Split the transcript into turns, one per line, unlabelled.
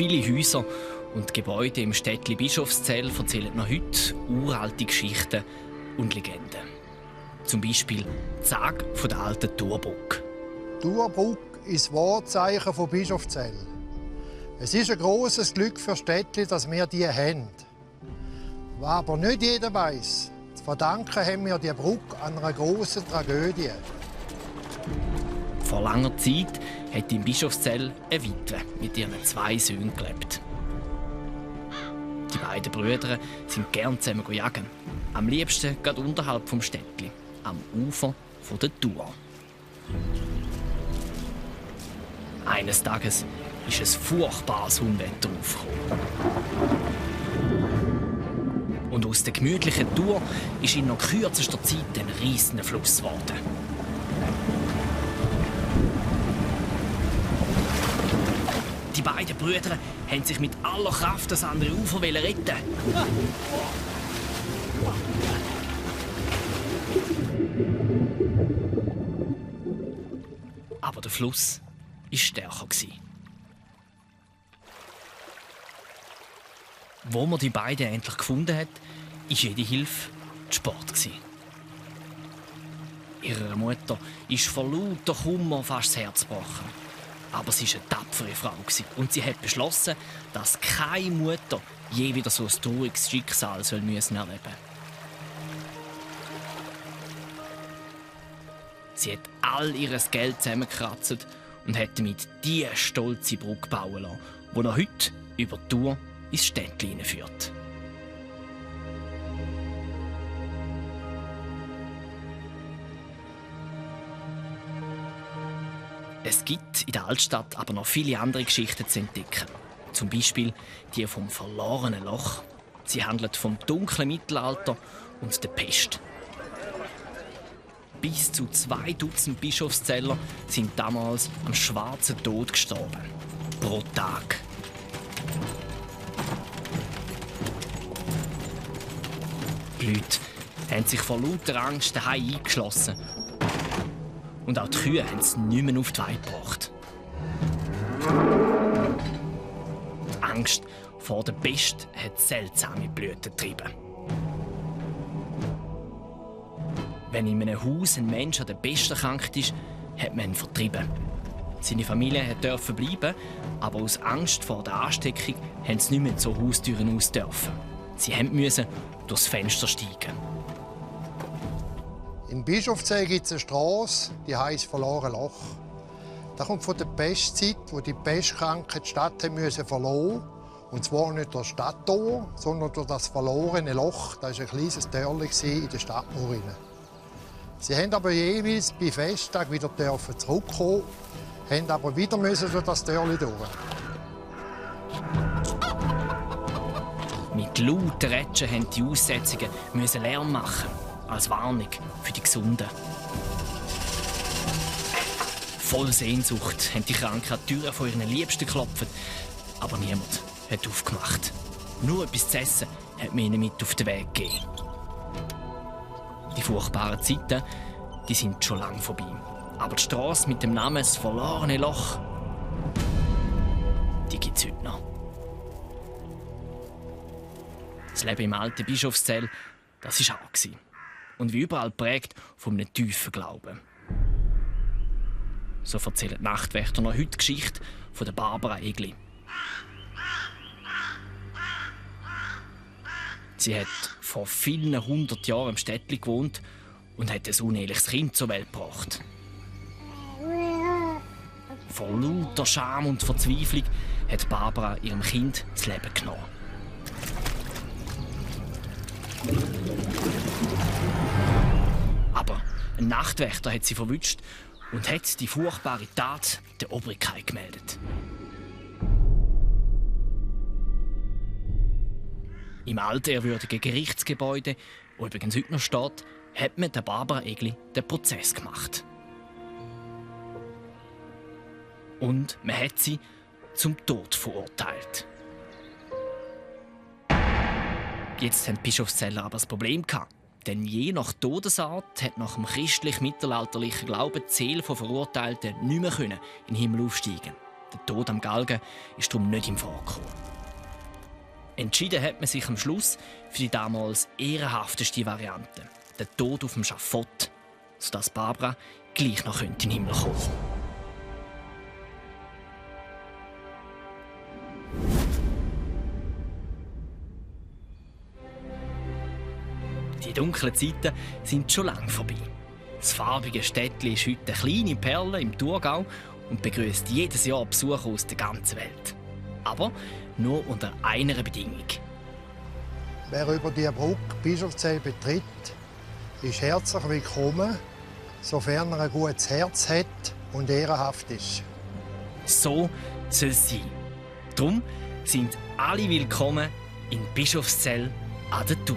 Viele Häuser und Gebäude im Städtli Bischofszell erzählen noch heute uralte Geschichten und Legenden. Zum Beispiel die Sage der alten Thurbrücke.
Die Thurbrücke ist das Wahrzeichen von Bischofszell. Es ist ein grosses Glück für Städtli, dass wir die haben. Was aber nicht jeder weiß, zu verdanken haben wir die Brücke an einer grossen Tragödie.
Vor langer Zeit hat in Bischofszell eine Witwe mit ihren 2 Söhnen gelebt. Die beiden Brüder sind gern zusammen jagen. Am liebsten gerade unterhalb vom Städtli, am Ufer der Thur. Eines Tages ist ein furchtbares Unwetter aufgekommen. Und aus der gemütlichen Thur ist in noch kürzester Zeit ein riesiger Fluss geworden. Die beiden Brüder haben sich mit aller Kraft das andere Ufer retten. Aber der Fluss war stärker. Wo man die beiden endlich gefunden hat, war jede Hilfe Sport. Ihrer Mutter ist vor lauter Kummer fast das Herz gebrochen. Aber sie war eine tapfere Frau und sie hat beschlossen, dass keine Mutter je wieder so ein trauriges Schicksal erleben müssen. Sie hat all ihr Geld zusammengekratzt und hat damit die stolze Brücke bauen lassen, die noch heute über die Thur ins Städtli führt. Es gibt in der Altstadt aber noch viele andere Geschichten zu entdecken. Zum Beispiel die vom verlorenen Loch. Sie handelt vom dunklen Mittelalter und der Pest. Bis zu 2 Dutzend Bischofszeller sind damals am schwarzen Tod gestorben. Pro Tag. Die Leute haben sich vor lauter Angst daheim eingeschlossen. Und auch die Kühe haben es nicht mehr auf die Weide gebracht. Die Angst vor der Pest hat seltsame Blüten getrieben. Wenn in einem Haus ein Mensch an der Pest erkrankt ist, hat man ihn vertrieben. Seine Familie durfte bleiben, aber aus Angst vor der Ansteckung haben sie nicht mehr zur Haustüren aus dürfen. Sie mussten durchs Fenster steigen.
In Bischofszell gibt es eine Strasse, die heisst Verloren Loch. Das kommt von der Pestzeit, wo die Pestkranken die Stadt verloren mussten. Und zwar nicht durch das Stadttor, sondern durch das verlorene Loch. Das war ein kleines Törchen in der Stadtmauer. Sie haben aber jeweils bei Festtag wieder zurückkommen, haben aber wieder durch das Törchen durch.
Mit lauten Rätschen mussten die Aussetzungen Lärm machen. Als Warnung für die Gesunden. Voll Sehnsucht haben die Kranken an die Türen von ihren Liebsten geklopft. Aber niemand hat aufgemacht. Nur etwas zu essen hat man ihnen mit auf den Weg gegeben. Die furchtbaren Zeiten, die sind schon lange vorbei. Aber die Strasse mit dem Namen «Das verlorene Loch», die gibt es heute noch. Das Leben im alten Bischofszell, das war hart. Und wie überall prägt von einem tiefen Glauben. So erzählen die Nachtwächter noch heute die Geschichte von der Barbara Egli. Sie hat vor vielen 100 Jahren im Städtli gewohnt und hat ein uneheliches Kind zur Welt gebracht. Vor lauter Scham und Verzweiflung hat Barbara ihrem Kind das Leben genommen. Aber ein Nachtwächter hat sie verwünscht und hat die furchtbare Tat der Obrigkeit gemeldet. Im altehrwürdigen Gerichtsgebäude, wo übrigens heute noch steht, hat man der Barbara Egli den Prozess gemacht. Und man hat sie zum Tod verurteilt. Jetzt haben die Bischofszeller aber ein Problem gehabt. Denn je nach Todesart hat nach dem christlich-mittelalterlichen Glauben die Seele von Verurteilten nicht mehr in den Himmel aufsteigen. Der Tod am Galgen ist darum nicht im Vorkommen. Entschieden hat man sich am Schluss für die damals ehrenhafteste Variante, den Tod auf dem Schafott, sodass Barbara gleich noch in den Himmel kommen könnte. Die dunklen Zeiten sind schon lange vorbei. Das farbige Städtchen ist heute eine kleine Perle im Thurgau und begrüßt jedes Jahr Besucher aus der ganzen Welt. Aber nur unter einer Bedingung.
Wer über die Brücke Bischofszell betritt, ist herzlich willkommen, sofern er ein gutes Herz hat und ehrenhaft ist.
So soll es sein. Darum sind alle willkommen in Bischofszell an der Thur.